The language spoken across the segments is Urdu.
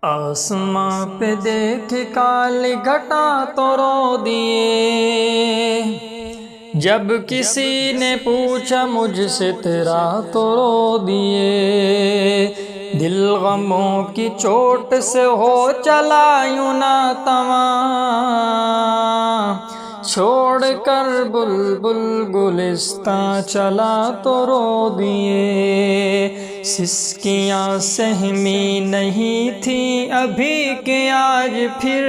آسماں پہ دیکھ کالی گھٹا تو رو دیے، جب کسی نے پوچھا مجھ سے تیرا تو رو دیے۔ دل غموں کی چوٹ سے ہو چلا یوں ناتواں، چھوڑ کر بلبل گلستاں چلا تو رو دیے۔ سسکیاں سہمی نہیں تھی ابھی کہ آج پھر،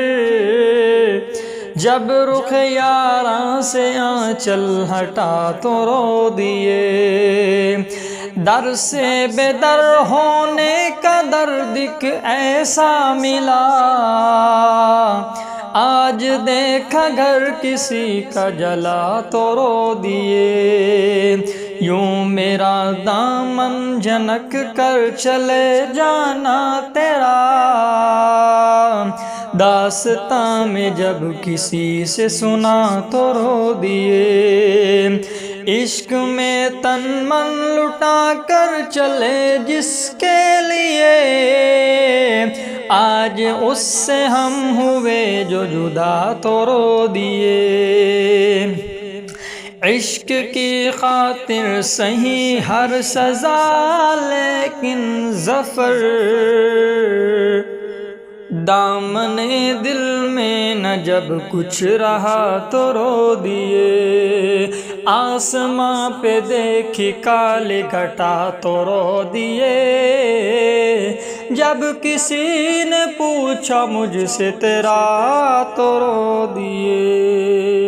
جب رخ یاراں سے آنچل ہٹا تو رو دیے۔ در سے بے در ہونے کا درد ایک ایسا ملا، آج دیکھا گھر کسی کا جلا تو رو دیے۔ یوں میرا دامن جھنک کر چلے جانا تیرا، داستاں میں جب کسی سے سنا تو رو دیے۔ عشق میں تن من لٹا کر چلے جس کے لیے، آج اس سے ہم ہوئے جو جدا تو رو دیے۔ عشق کی خاطر سہی ہر سزا لیکن ظفر، دامن دل میں نہ جب کچھ رہا تو رو دیے۔ آسماں پہ دیکھی کالی گھٹا تو رو دیے، جب کسی نے پوچھا مجھ سے تیرا تو رو دیے۔